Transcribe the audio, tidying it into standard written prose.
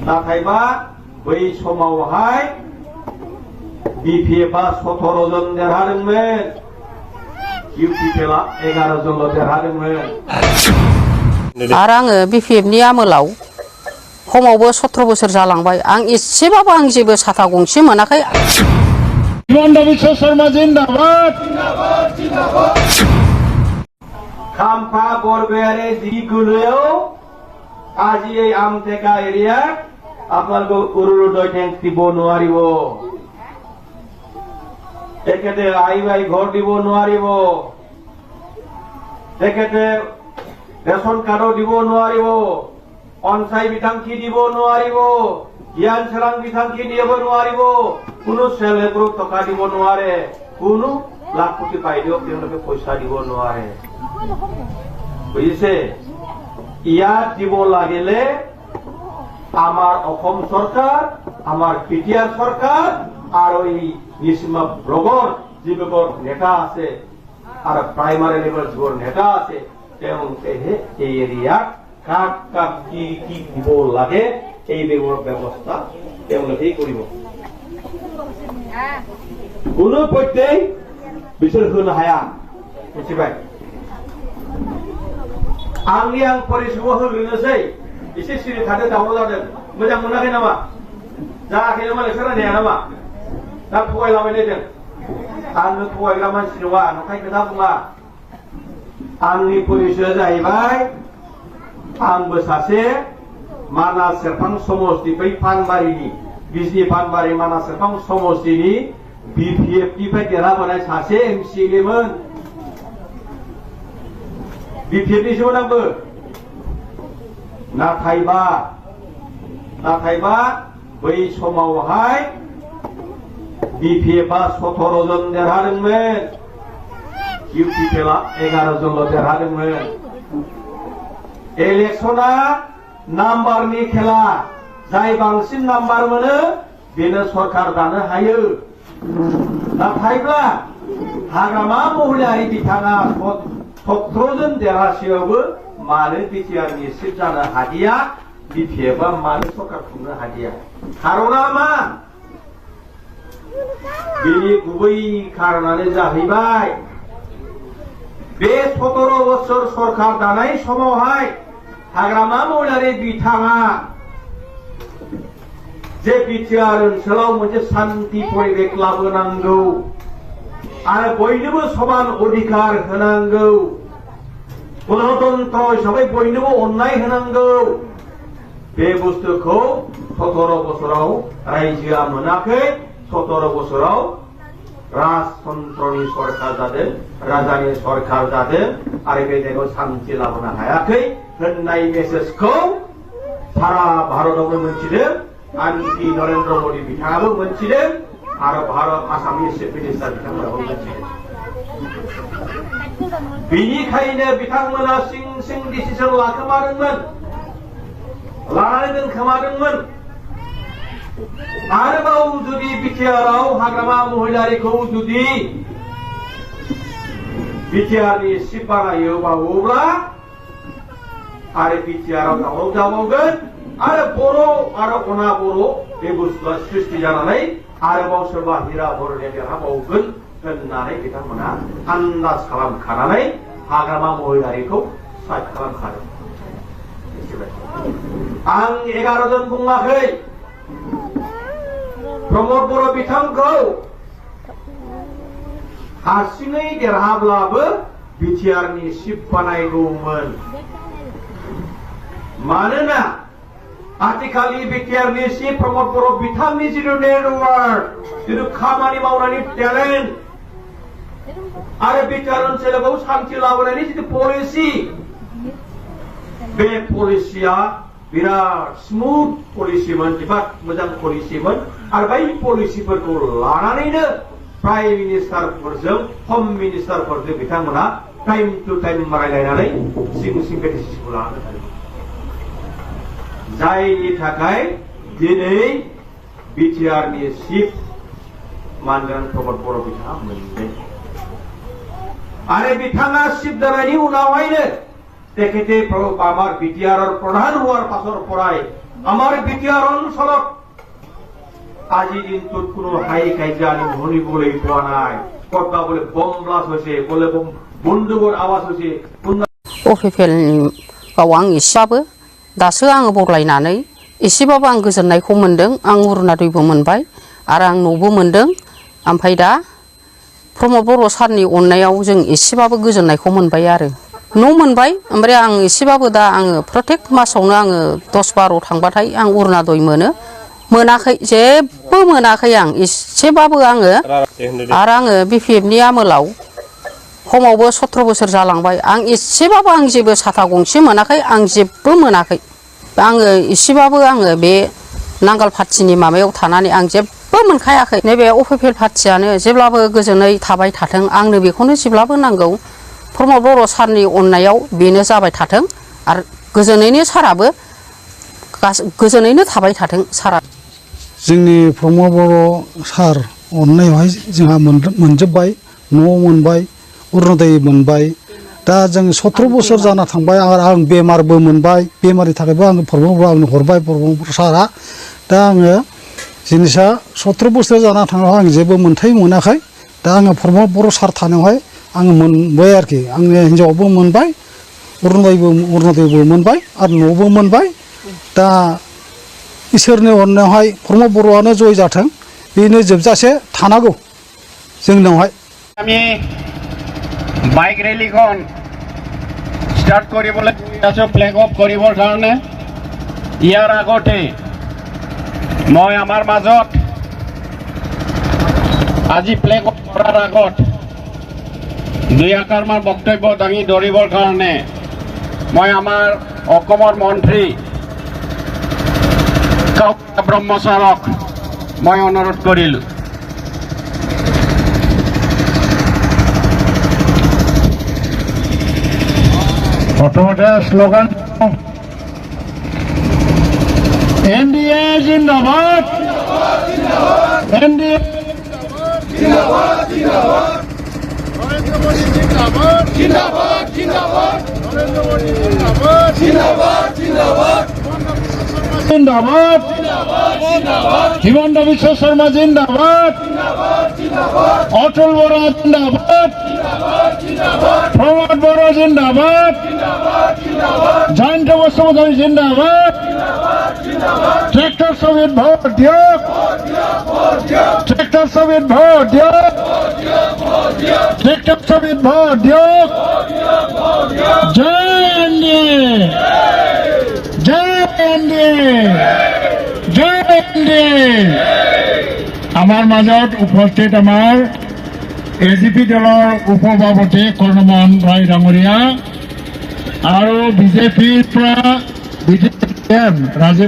नाथायबा बै समावहाय BPF 17 जन देरहादोंमोन, UPPL 11 जनल' देरहादोंमोन। आरो आङो BPF नि आमोलाव खमावबो 17 बोसोर जालांबाय। आं एसेबाबो आं जेबो साथा गंसे मोनाखै। हिमन्त बिश्व शर्मा जिंदाबाद। खाम्फा बरगयारि जिकुनुआव আজি এই আমটেকা এরিয়া আপোনালোকক অৰুণোদয় টেংক দিব নোৱাৰিব, তেখেতে আই ঘৰ দিব নোৱাৰিব, তেখেতে ৰেচন কাৰ্ড দিব নোৱাৰিব, অঞ্চল বিধানকি দিব নোৱাৰিব, জ্ঞান চেৰাং বিধানকি দিব নোৱাৰিব, কোনো চেল্ফ হেল্প টকা দিব নোৱাৰে, কোনো লাখপতি বাইদেউ তেওঁলোকে পইচা দিব নোৱাৰে। বুজিছে? ইয়াত দিব লাগিলে আমাৰ অসম চৰকাৰ, আমাৰ পিটিআৰ চৰকাৰ আৰু এই নিচিমা ব্লকৰ যিবোৰ নেতা আছে আৰু প্ৰাইমাৰী লেভেল যিবোৰ নেতা আছে তেওঁলোকেহে এই এৰিয়াত কাক কাক কি কি দিব লাগে এই ব্যৱস্থা তেওঁলোকেই কৰিব। কোনো পধ্যেই बिसोर होनो हाया। मिथिबाय? आंनि आं परिचयखौ होग्रोनोसै। एसे सिरि थादो, दावराव जादों। मोजां मोनाखै नामा? जायाखै नामा? लेक्सार होनाया नामा? दा थगायलाबायलायदों। आङो थगायग्रा मानसि नङा, नंखाय खोथा बुङा। आंनि परिचयआ जाहैबाय आंबो सासे मानास सेरफां समष्टि बै फानबारिनि बिजनि फानबारि मानास सेरफां समष्टिनि BPF निफ्राय देरहाबोनाय सासे MCLA मोन। BPF निसोमोन आंबो। नाथायबा बै समावहाय BPF 17 जन देरहादोंमोन, UPPL 11 जनल' देरहादोंमोन। इलेक्शना नाम्बारनि खेला, जाय बांसिन नाम्बार मोनो बेनो सरकार दानो हायो। नाथायब्ला हाग्रामा महिलारि बिथाङा 17 जन देरहासेयावबो मानो बिटिआरनि सिट जानो हादिया, BPF मानो सरकार खुंनो हादिया? खारना मा? बेनि गुबै खारनानो जाहैबाय बे 17 बोसोर सरकार दानाय समावहाय हाग्रामा महिलारि बिथाङा जे बिटिआर ओनसोलाव मोनसे शान्ति परिबेश लाबोनांगौ आरो बयनोबो समान अधिकार होनांगौ, गणतन्त्र हिसाबै बयनोबो अननाय होनांगौ, बे बुस्थुखौ 17 बोसोराव रायजोआ मोनाखै। 17 बोसोराव राजतन्त्रनि सरकार जादों, राजानि सरकार जादों आरो बे जायगायाव शान्ति लाबोनो हायाखै होननाय मेसेजखौ सारा भारतावनो मोनथिदों। आनखि नरेन्द्र मोदी बिथाङाबो मोनथिदों आरो भारत आसामनि चिफ मिनिस्टार बिथांमोनाबो मोनथिदों। बेनिखायनो बिथांमोना सिं डिसिसन लानानै दोनखोमादोंमोन। आरोबाव जुदि बिटिआरआव हाग्रामा महिलारिखौ जुदि बिटिआरनि चिफ बानायोबावोब्ला आरो बिटिआरआव दावराव जाबावगोन आरो बर' आरो अना बर' बे बुस्थुआ सृष्टि जानानै आरोबाव सोरबा हिरा बर'निया देरहाबावगोन होननानै बिथांमोना आन्दाज खालामखानानै हाग्रामा महिलारिखौ साइड खालामखादों। आं 11 जन बुङाखै। प्रमद बर' बिथांखौ हारसिङै देरहाब्लाबो बिटिआरनि चिफ बानायगौमोन। मानोना आथिखालनि बिटिआरनि चिफ प्रमद बर' बिथांनि जिथु नेटवर्क, जिथु खामानि मावनायनि टेलेन्ट आरो बिटिआर ओनसोलाव शान्ति लाबोनायनि जिथु पलिसि, बे पलिसिया बिराद स्मुथ पलिसिमोन, जोबोद मोजां पलिसिमोन आरो बै पलिसिफोरखौ लानानैनो प्राइम मिनिस्टारफोरजों हम मिनिस्टारफोरजों बिथांमोना टाइम टु टाइम रायलायनानै सिं बे डिसिसनखौ लानानै थादों। जायनि थाखाय दिनै बिटिआरनि चिफ मानगोनां प्रमद बर' बिथाङा मोनदों आरो बिथाङा चिफ जानायनि उनावहायनो তেখেতে আমার বিটিআর প্রধান হওয়ার পাছৰ পৰাই আমাৰ বিটিআৰ অঞ্চলত আজি দিনটোত কোনো হাই কাজিয়া আমি শুনিবলৈ পোৱা নাই। ক'ৰবাত বোলে বম ব্লাষ্ট হৈছে, বোলে বন্দুকৰ আৱাজ হৈছে। अफिसियेलनि गाव आं एसेबाबो दासो आङो बदलायनानै एसेबाबो आं गोजोननायखौ मोनदों। आं अरुणाचलबो मोनबाय आरो आं न'बो मोनदों। ओमफ्राय दा प्रमद बर' सारनि अननायाव जों एसेबाबो गोजोननायखौ मोनबाय आरो न' मोनबाय। ओमफ्राय आं एसेबाबो दा आङो प्रत्येक मासावनो आङो 10-12 थांबाथाय आं अरुणाचल मोनाखै, जेबो मोनाखै आं एसेबाबो आङो। आरो आङो BPFनि आमोलाव खमावबो 17 बोसोर जालांबाय। आं एसेबाबो आं जेबो साथा गंसे मोनाखै, आं जेबो मोनाखै। आङो एसेबाबो आङो बे नांगाल पार्टिनि माबायाव थानानै आं जेबो मोनखायाखै। नैबे अफिसियेल पार्टियानो जेब्लाबो गोजोनै थाबाय थाथों, आंनो बेखौनो जेब्लाबो नांगौ। प्रमद बर' सारनि अननायाव बेनो जाबाय थाथों आरो गोजोनैनो साराबो गोजोनैनो थाबाय थाथों सारा। जोंनि प्रमद बर' सार अननायावहाय जोंहा मोनजोब्बाय, न' मोनबाय, अरुणाचल मोनबाय। दा जों 17 बोसोर जाना थांबाय आरो आं बेमारबो मोनबाय। बेमारनि थाखायबो आङो प्रमद बर' आंनो हरबाय प्रमद बर' सारा। दा आङो जिनिसा 17 बोसोर जाना थांनायाव आं जेबो मोनथाय मोनाखै। दा आङो प्रमद बर' सार थानायावहाय आङो मोनबाय आरोखि। आंनि हिन्जावाबो मोनबाय, अरुणाचलबो मोनबाय आरो न'बो मोनबाय। दा इसोरनि अननायावहाय प्रमद बर'आनो जय जाथों, बेनो जोबजासे थानांगौ जोंनावहाय। আমি বাইক ৰেলীখন ষ্টাৰ্ট কৰিবলৈ আছো ফ্লেগ অফ কৰিবৰ কাৰণে। ইয়াৰ আগতে মই আমাৰ মাজত আজি ফ্লেগ অফ কৰাৰ আগত 2 আকাৰমান বক্তব্য দাঙি ধৰিবৰ কাৰণে মই আমাৰ অসমৰ মন্ত্ৰী ব্ৰহ্মচাৰক মই অনুৰোধ কৰিলোঁ। প্ৰথমতে শ্লোগান NDA জিন্দাবাদ, NDA জিন্দাবাদ, নরেন্দ্র মোদী জিন্দাবাদ, নরেন্দ্র মোদী জিন্দাবাদ, হিমন্ত বিশ্ব শর্মা জিন্দাবাদ, অটল বরা জিন্দাবাদ, প্রমদ বড় জিন্দাবাদ, জয়ন্ত বসুমতারী জিন্দাবাদ, ট্রেক্টর শ্রমিক ভোট দিয়ক, ট্রেক্টর শ্রমিক ভোট দিয়ক, ট্রেক্টর শ্রমিক ভোট দিয়ক। জয় এনডিএ, জয় এনডিএ, জয় এনডিএ। আমাৰ মাজত উপস্থিত আমাৰ AGP দলৰ উপসভাপতি কৰ্ণমোহন ৰায় ডাঙৰীয়া আৰু বিজেপিৰ পৰা ৰাজীৱ